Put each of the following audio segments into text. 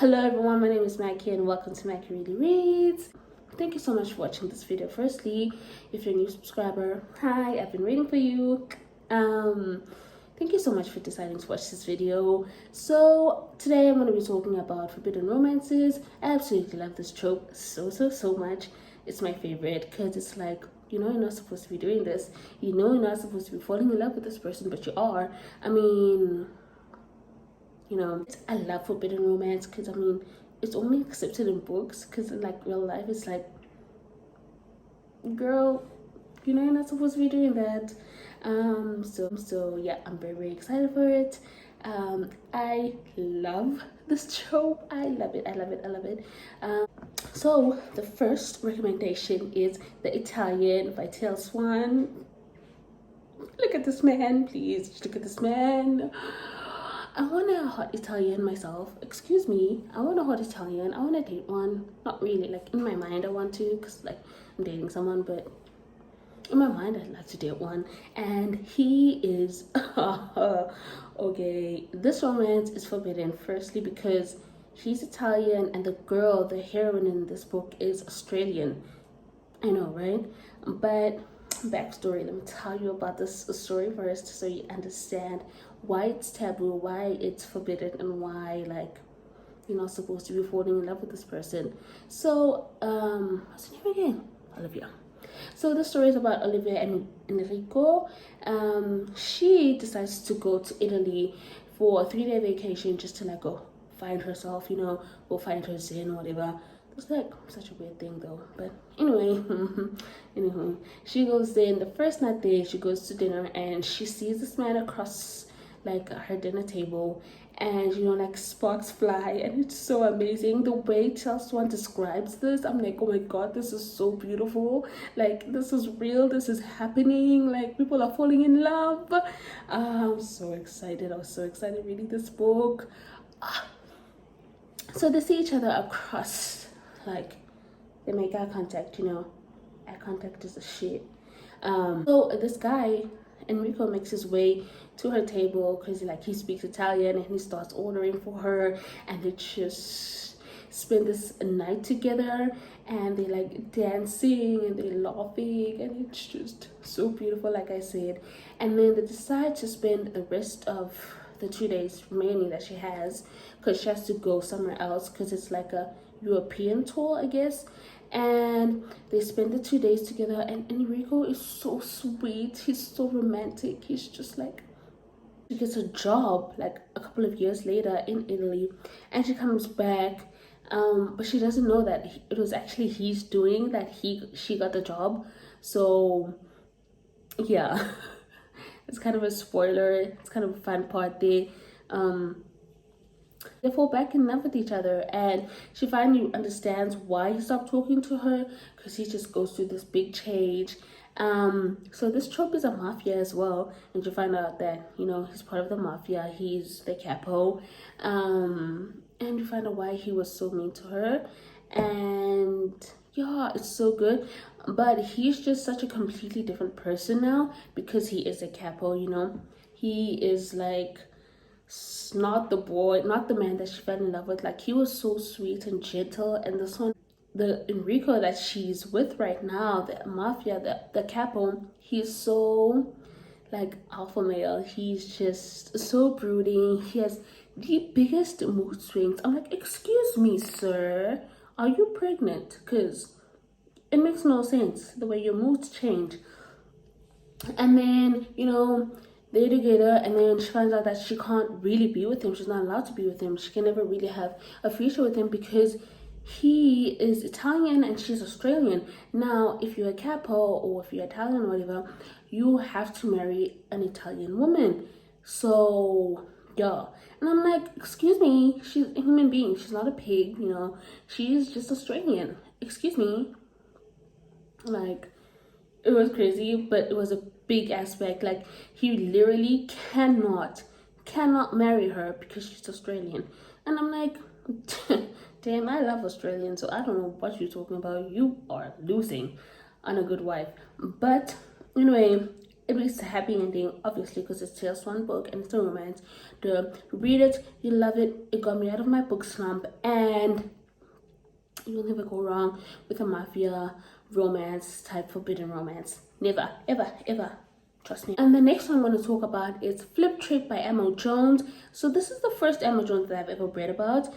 Hello everyone, my name is Mackie and welcome to Mackie Really Reads. Thank you so much for watching this video. Firstly, if you're a new subscriber, hi, I've been waiting for you. Thank you so much for deciding to watch this video. So today I'm going to be talking about forbidden romances. I absolutely love this trope so much. It's my favorite because it's like, you know, you're not supposed to be doing this. You know, you're not supposed to be falling in love with this person, but you are. I mean, you know, I love forbidden romance because I mean it's only accepted in books, because in like real life it's like, girl, you know, you're not supposed to be doing that. So yeah, I'm very excited for it. I love this trope. I love it. So the first recommendation is The Italian by Tail Swan. Look at this man, please. Look at this man. I want a hot Italian myself. Excuse me. I want a hot Italian. I want to date one. Not really. Like, in my mind, I want to, because, like, I'm dating someone, but in my mind, I'd like to date one. And he is... okay. This romance is forbidden. Firstly, because he's Italian, and the girl, the heroine in this book, is Australian. I know, right? But... backstory, let me tell you about this story first so you understand why it's taboo, why it's forbidden, and why, like, you're not supposed to be falling in love with this person. So what's her name again? Olivia. So the story is about Olivia and Enrico. She decides to go to Italy for a 3-day vacation just to, like, go find herself, you know, go find her zen or whatever. It's like such a weird thing though, but anyway. Anywho, she goes there, and the first night there she goes to dinner and she sees this man across like her dinner table, and you know, like, sparks fly, and it's so amazing the way Chelsea describes this. I'm like, oh my god, this is so beautiful. Like, this is real, this is happening, like, people are falling in love. I'm so excited. I was so excited reading this book. So they see each other across, like, they make eye contact, you know. Eye contact is a shit. So this guy, Enrico, makes his way to her table because, like, he speaks Italian, and he starts ordering for her, and they just spend this night together, and they like dancing and they laughing, and it's just so beautiful, like I said. And then they decide to spend the rest of the 2 days remaining that she has, because she has to go somewhere else, because it's like a European tour, I guess. And they spend the 2 days together, and Enrico is so sweet, he's so romantic. He's just like, she gets a job like a couple of years later in Italy, and she comes back, but she doesn't know that it was actually he's doing that. She got the job. So yeah. It's kind of a spoiler. It's kind of a fun part there. They fall back in love with each other, and she finally understands why he stopped talking to her, because he just goes through this big change. So this trope is a mafia as well, and you find out that, you know, he's part of the mafia. He's the capo, and you find out why he was so mean to her. And yeah, it's so good. But he's just such a completely different person now, because he is a capo, you know. He is like not the boy, not the man that she fell in love with. Like, he was so sweet and gentle, and this one, the Enrico that she's with right now, the mafia, the capo, he's so like alpha male. He's just so brooding. He has the biggest mood swings. I'm like, excuse me, sir, are you pregnant? Because it makes no sense the way your moods change. And then, you know, they're together, and then she finds out that she can't really be with him. She's not allowed to be with him. She can never really have a future with him, because he is Italian and she's Australian. Now, if you're a capo, or if you're Italian or whatever, you have to marry an Italian woman. So yeah. And I'm like, excuse me, she's a human being. She's not a pig, you know. She's just Australian. Excuse me. Like, it was crazy, but it was a big aspect. Like, he literally cannot marry her because she's Australian. And I'm like, damn, I love Australians, so I don't know what you're talking about. You are losing on a good wife. But anyway, it makes a happy ending, obviously, because it's just one book and it's a romance. Read it, you love it. It got me out of my book slump, and you'll never go wrong with a mafia romance type, forbidden romance. Never, ever, ever. Trust me. And the next one I'm going to talk about is Fliptrick by Emma Jones. So this is the first Emma Jones that I've ever read about.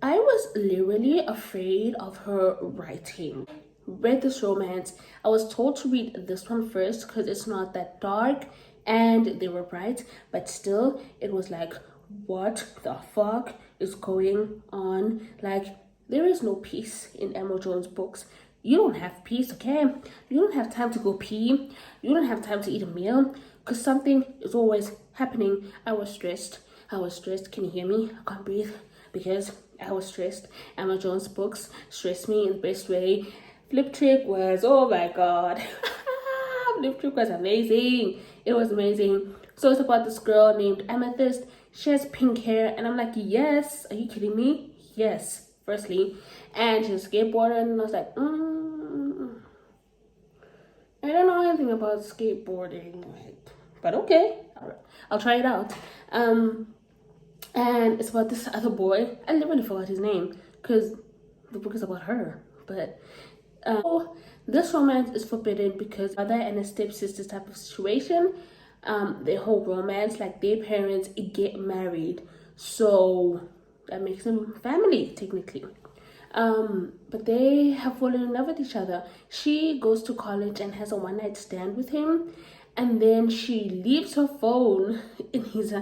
I was literally afraid of her writing. Read this romance. I was told to read this one first because it's not that dark, and they were right, but still it was like, what the fuck is going on? Like, there is no peace in Emma Jones books. You don't have peace, okay? You don't have time to go pee. You don't have time to eat a meal because something is always happening. I was stressed. Can you hear me? I can't breathe because I was stressed. Emma Jones books stressed me in the best way. Fliptrick was, oh my god. Fliptrick was amazing. It was amazing. So it's about this girl named Amethyst. She has pink hair, and I'm like, yes. Are you kidding me? Yes. Firstly, and she's a skateboarder, and I was like, I don't know anything about skateboarding, but okay, I'll try it out. And it's about this other boy. I literally forgot his name because the book is about her. But this romance is forbidden because mother and a stepsister type of situation. Their whole romance, like their parents get married, so that makes them family technically. But they have fallen in love with each other. She goes to college and has a one-night stand with him, and then she leaves her phone in his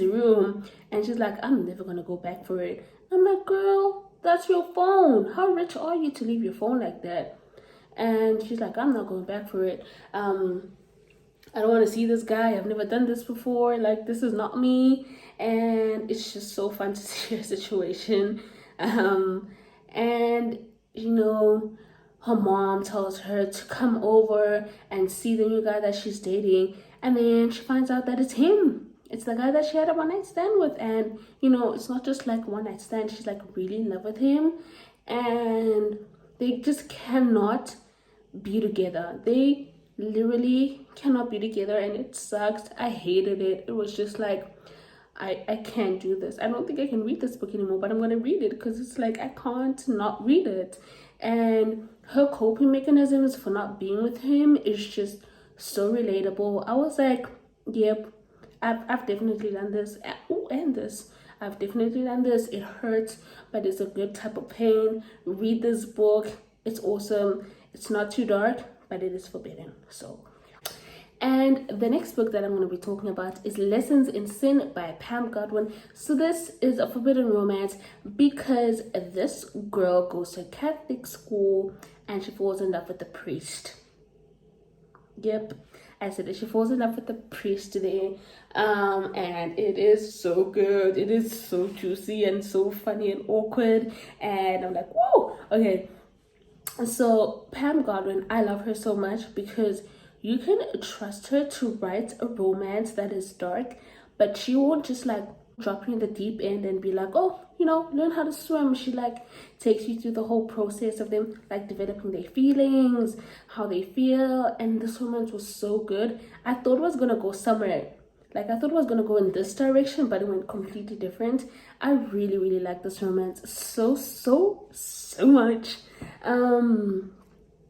room, and she's like, I'm never gonna go back for it. I'm like, girl, that's your phone. How rich are you to leave your phone like that? And she's like, I'm not going back for it. I don't want to see this guy. I've never done this before. Like, this is not me. And it's just so fun to see her situation. And, you know, her mom tells her to come over and see the new guy that she's dating. And then she finds out that it's him. It's the guy that she had a one-night stand with. And, you know, it's not just like one-night stand. She's like really in love with him. And they just cannot be together. They literally cannot be together, and it sucked. I hated it. It was just like, I can't do this. I don't think I can read this book anymore, but I'm gonna read it because it's like I can't not read it. And her coping mechanisms for not being with him is just so relatable. I was like, yep, I've definitely done this. And this. I've definitely done this. It hurts, but it's a good type of pain. Read this book. It's awesome. It's not too dark, but it is forbidden. So, and the next book that I'm going to be talking about is Lessons in Sin by Pam Godwin. So this is a forbidden romance because this girl goes to a Catholic school and she falls in love with the priest. Yep, I said it. She falls in love with the priest today. And it is so good. It is so juicy and so funny and awkward. And I'm like, whoa, okay. So Pam Godwin, I love her so much because you can trust her to write a romance that is dark, but she won't just like drop you in the deep end and be like, oh, you know, learn how to swim. She like takes you through the whole process of them like developing their feelings, how they feel. And this romance was so good. I thought it was gonna go somewhere, like I thought it was gonna go in this direction, but it went completely different. I really, really like this romance so much.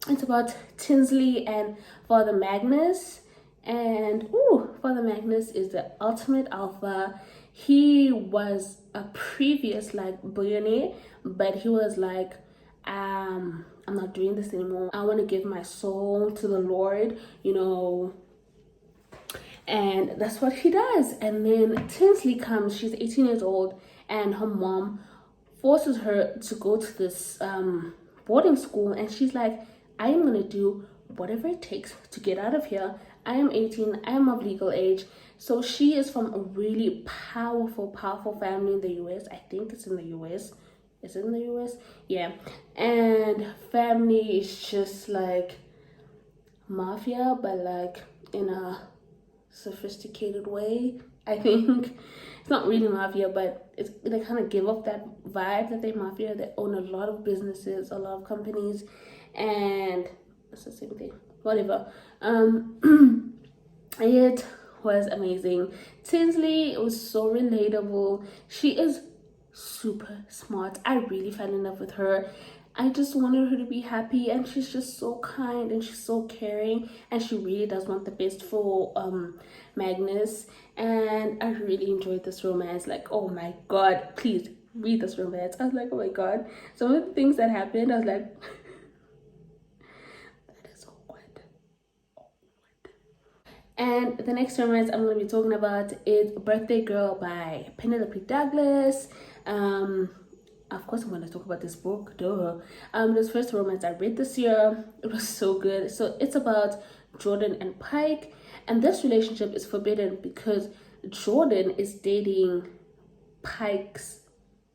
It's about Tinsley and Father Magnus, and Father Magnus is the ultimate alpha. He was a previous like billionaire, but he was like, I'm not doing this anymore. I want to give my soul to the Lord, you know. And that's what he does. And then Tinsley comes. She's 18 years old, and her mom forces her to go to this boarding school, and she's like, I am gonna do whatever it takes to get out of here. I am 18, I am of legal age. So she is from a really powerful family in the US. I think it's in the US. Is it in the US? Yeah. And family is just like mafia, but like in a sophisticated way. I think it's not really mafia, but they kind of give off that vibe that they mafia. They own a lot of businesses, a lot of companies, and it's the same thing. Whatever. It was amazing. Tinsley was so relatable. She is super smart. I really fell in love with her. I just wanted her to be happy, and she's just so kind and she's so caring, and she really does want the best for Magnus. And I really enjoyed this romance. Like, oh my god, please read this romance. I was like, oh my god, some of the things that happened, I was like that is awkward. And the next romance I'm going to be talking about is Birthday Girl by Penelope Douglas. Of course, I'm going to talk about this book. Duh. This first romance I read this year. It was so good. So it's about Jordan and Pike, and this relationship is forbidden because Jordan is dating Pike's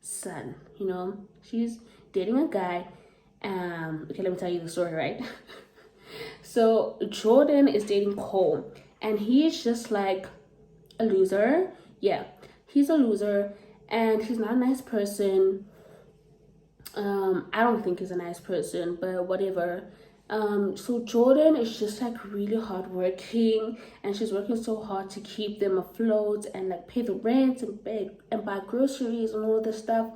son. You know, she's dating a guy. Okay, let me tell you the story, right? So Jordan is dating Cole, and he's just like a loser. Yeah, he's a loser, and he's not a nice person. I don't think he's a nice person, but whatever. So Jordan is just like really hardworking, and she's working so hard to keep them afloat and like pay the rent and buy groceries and all this stuff.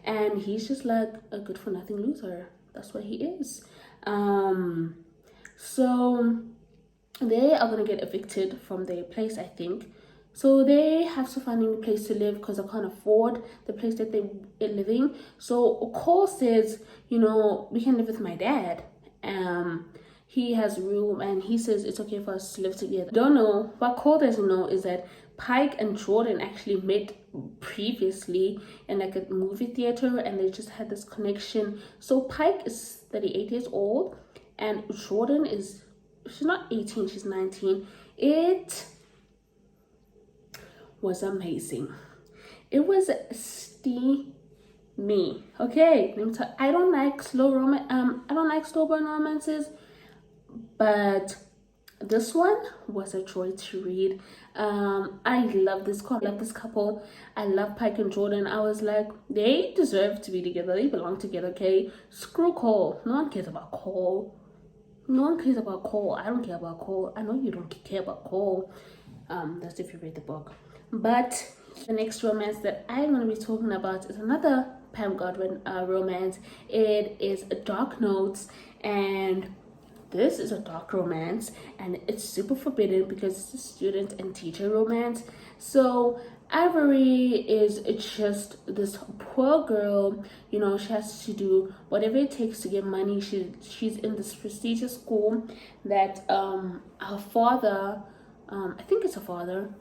And he's just like a good for nothing loser. That's what he is. So they are gonna get evicted from their place, I think. So they have to find a new place to live because they can't afford the place that they're living. So Cole says, you know, we can live with my dad. He has room, and he says it's okay for us to live together. Don't know. What Cole doesn't know is that Pike and Jordan actually met previously in like a movie theater, and they just had this connection. So Pike is 38 years old, and Jordan is, she's not 18, she's 19. It was amazing. It was steamy. Okay, let me tell you, I don't like slow romance. I don't like slow burn romances, but this one was a joy to read. I love this couple. I love this couple. I love Pike and Jordan. I was like, they deserve to be together. They belong together. Okay, screw Cole. No one cares about Cole. No one cares about Cole. I don't care about Cole. I know you don't care about Cole. That's if you read the book. But the next romance that I'm going to be talking about is another Pam Godwin romance. It is Dark Notes, and this is a dark romance, and it's super forbidden because it's a student and teacher romance. So Avery is just this poor girl, you know. She has to do whatever it takes to get money. She's in this prestigious school that her father, I think it's her father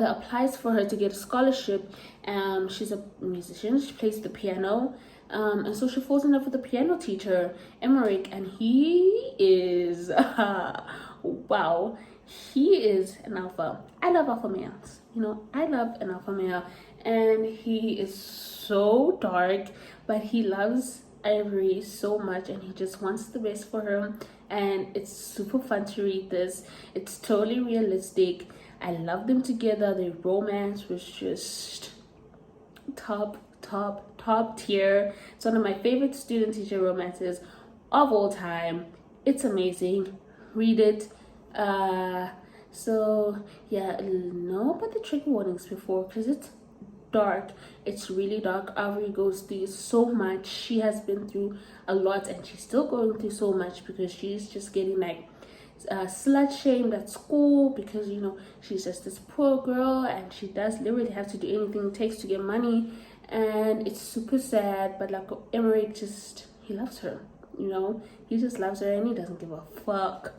applies for her to get a scholarship. She's a musician. She plays the piano. And so she falls in love with the piano teacher, Emmerich, and he is, wow, he is an alpha. I love alpha males, you know, I love an alpha male, and he is so dark, but he loves Ivory so much, and he just wants the best for her, and it's super fun to read this. It's totally realistic. I love them together. Their romance was just top tier. It's one of my favorite student teacher romances of all time. It's amazing. Read it. So yeah, know about the trigger warnings before, because it's dark. It's really dark. Avery goes through so much. She has been through a lot, and she's still going through so much because she's just getting like slut shamed at school because, you know, she's just this poor girl, and she does literally have to do anything it takes to get money. And it's super sad, but like Emmerich just, he loves her, you know, he just loves her, and he doesn't give a fuck.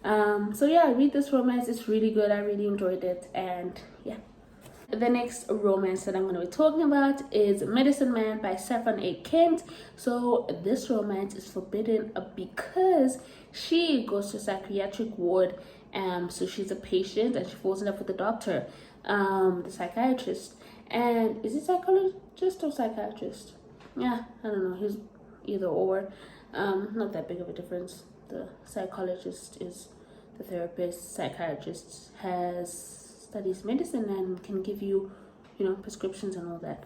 So yeah, read this romance. It's really good. I really enjoyed it. And yeah, the next romance that I'm going to be talking about is Medicine Man by Saffron A. Kent. So this romance is forbidden because she goes to a psychiatric ward. So she's a patient, and she falls in love with the doctor, the psychiatrist. And is it psychologist or psychiatrist? Yeah, I don't know. He's either or. Not that big of a difference. The psychologist is the therapist. Psychiatrist studies medicine and can give you, you know, prescriptions and all that.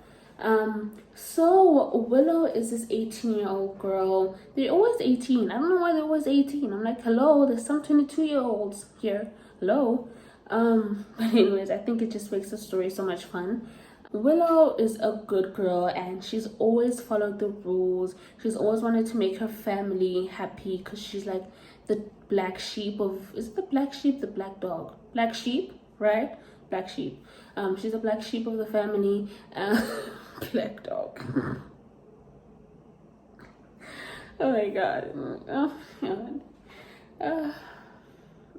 So Willow is this 18-year-old girl. They're always 18. I don't know why they're always 18. I'm like, hello, there's some 22-year-olds here. Hello. But anyways, I think it just makes the story so much fun. Willow is a good girl and she's always followed the rules. She's always wanted to make her family happy because she's like the black sheep of, is it the black sheep, the black dog, black sheep, right? Black sheep. She's a black sheep of the family. Black dog. Oh my god. Oh god.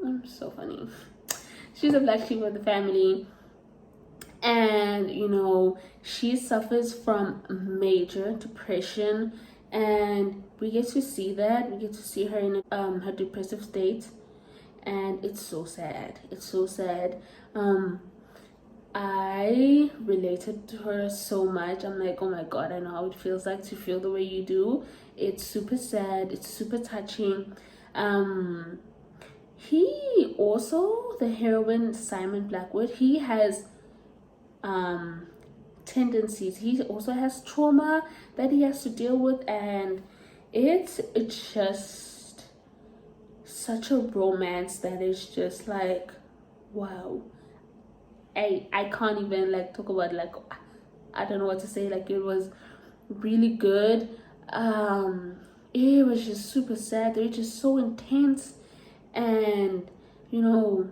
I'm so funny. She's a black sheep of the family, and you know, she suffers from major depression, and we get to see that. We get to see her in her depressive state, and it's so sad. It's so sad. I related to her so much. I'm like, oh my god, I know how it feels like to feel the way you do. It's super sad. It's super touching. He also, the heroine Simon Blackwood, he has tendencies. He also has trauma that he has to deal with, and it's just such a romance that is just like, wow. I can't even like talk about, like, I don't know what to say. Like, it was really good. It was just super sad. They're just so intense, and you know,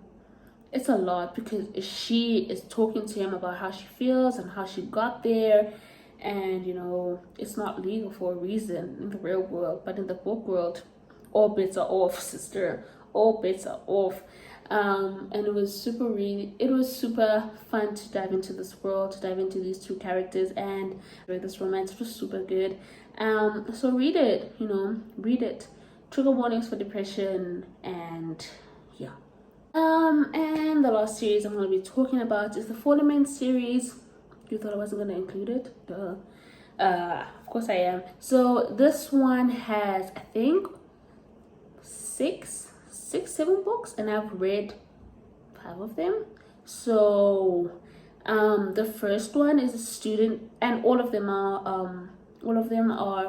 it's a lot because she is talking to him about how she feels and how she got there, and you know, it's not legal for a reason in the real world, but in the book world, all bets are off, sister. All bets are off. And it was super fun to dive into this world, to dive into these two characters, and this romance was super good. So read it, you know, read it. Trigger warnings for depression, and yeah. And the last series I'm going to be talking about is the Fallen Men series. You thought I wasn't going to include it? Duh. Of course I am. So this one has, I think, six, seven books, and I've read 5 of them. So the first one is a student, and all of them are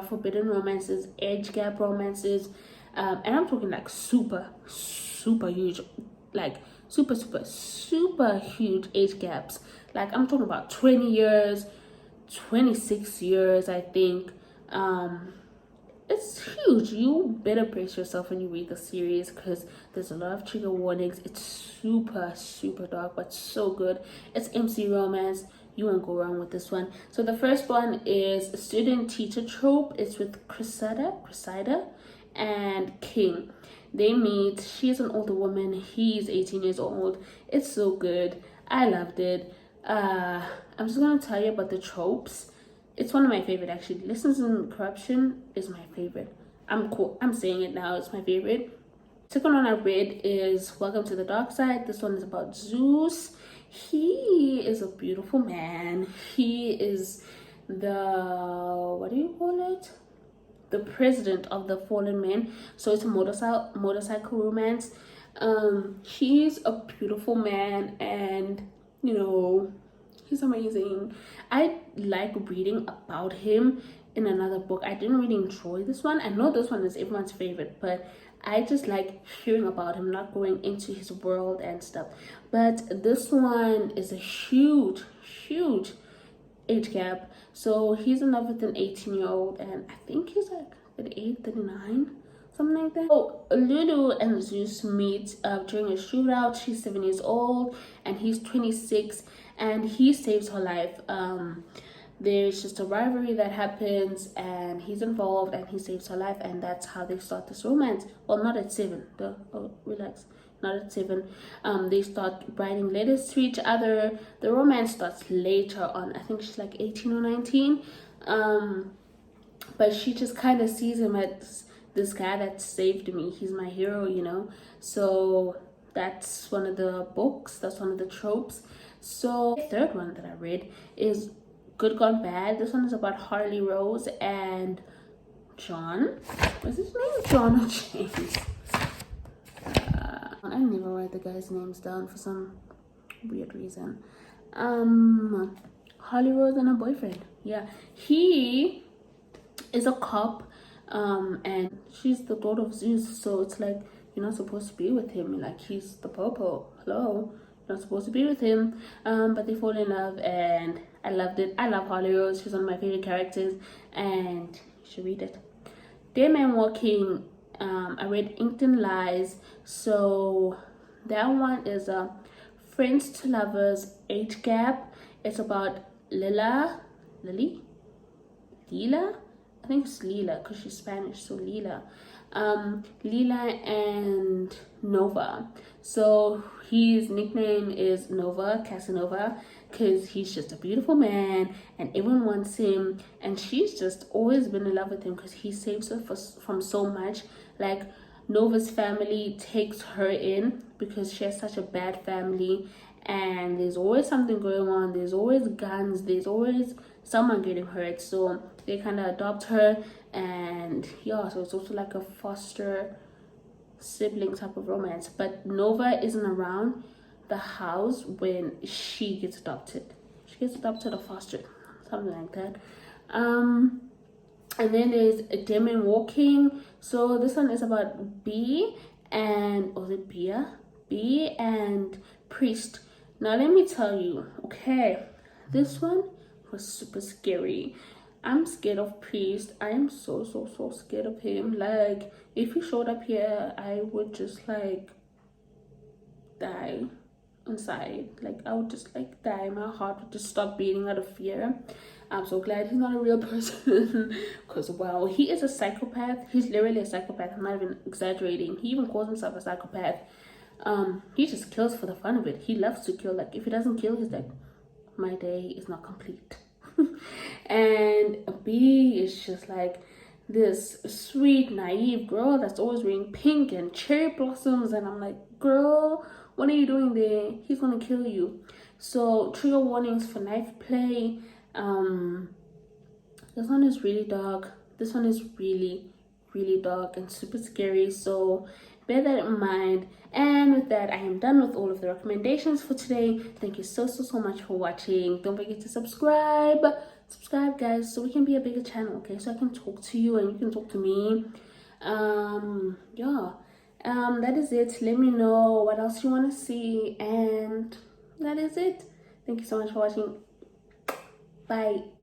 forbidden romances, age gap romances, and I'm talking like super huge, like super huge age gaps. Like, I'm talking about 20 years, 26 years, I think. It's huge. You better brace yourself when you read the series because there's a lot of trigger warnings. It's super dark, but so good. It's MC romance. You won't go wrong with this one. So the first one is student teacher trope. It's with Cressida and King. They meet. She's an older woman. He's 18 years old. It's so good. I loved it. I'm just gonna tell you about the tropes. It's one of my favorite, actually. Lessons in Corruption is my favorite. I'm saying it now. It's my favorite. Second one I read is Welcome to the Dark Side. This one is about Zeus. He is a beautiful man. He is the, what do you call it? The president of the Fallen Men. So it's a motorcycle romance. He's a beautiful man, and you know, he's amazing. I like reading about him in another book. I didn't really enjoy this one. I know this one is everyone's favorite, but I just like hearing about him, not going into his world and stuff. But this one is a huge age gap. So he's in love with an 18-year-old, and I think he's like 38, 39, something like that. Oh, Lulu and Zeus meet during a shootout. She's 7 years old and he's 26, and he saves her life. There's just a rivalry that happens, and he's involved, and he saves her life, and that's how they start this romance. Well, not at 7. Relax. Not at 7. They start writing letters to each other. The romance starts later on. I think she's like 18 or 19. But she just kind of sees him as this guy that saved me. He's my hero, you know. So that's one of the books. That's one of the tropes. So the third one that I read is Good Gone Bad. This one is about Harley Rose and John. What's his name? John or James? I never write the guys' names down for some weird reason. Harley Rose and her boyfriend. Yeah, he is a cop, and she's the daughter of Zeus. So it's like, you're not supposed to be with him. Like, he's the popo. Hello, you're not supposed to be with him. But they fall in love, and I loved it. I love Holly Rose. She's one of my favorite characters, and you should read it. Dead Man Walking. I read Inkton Lies. So that one is a friends to lovers age gap. It's about Lila. I think it's Lila because she's Spanish, so Lila. Lila and Nova. So his nickname is Nova, Casanova, because he's just a beautiful man and everyone wants him, and she's just always been in love with him because he saves her from so much. Like, Nova's family takes her in because she has such a bad family, and there's always something going on. There's always guns, there's always someone getting hurt, so they kind of adopt her. And yeah, so it's also like a foster sibling type of romance. But Nova isn't around the house when she gets adopted. She gets adopted or fostered, something like that. And then there's Dead Man Walking. So this one is about B and, was it Bia? B and Priest. Now let me tell you, okay, this one was super scary. I'm scared of Priest. I am so scared of him. Like, if he showed up here, I would just like die inside. Like, I would just like die. My heart would just stop beating out of fear. I'm so glad he's not a real person. Because, wow, he is a psychopath. He's literally a psychopath. I'm not even exaggerating. He even calls himself a psychopath. He just kills for the fun of it. He loves to kill. Like, if he doesn't kill, he's like, my day is not complete. And B is just like this sweet, naive girl that's always wearing pink and cherry blossoms. And I'm like, girl, what are you doing there? He's gonna kill you. So trigger warnings for knife play. This one is really dark. This one is really dark and super scary, so bear that in mind. And with that, I am done with all of the recommendations for today. Thank you so much for watching. Don't forget to subscribe, guys, so we can be a bigger channel, okay? So I can talk to you and you can talk to me. That is it. Let me know what else you want to see, and that is it. Thank you so much for watching. Bye.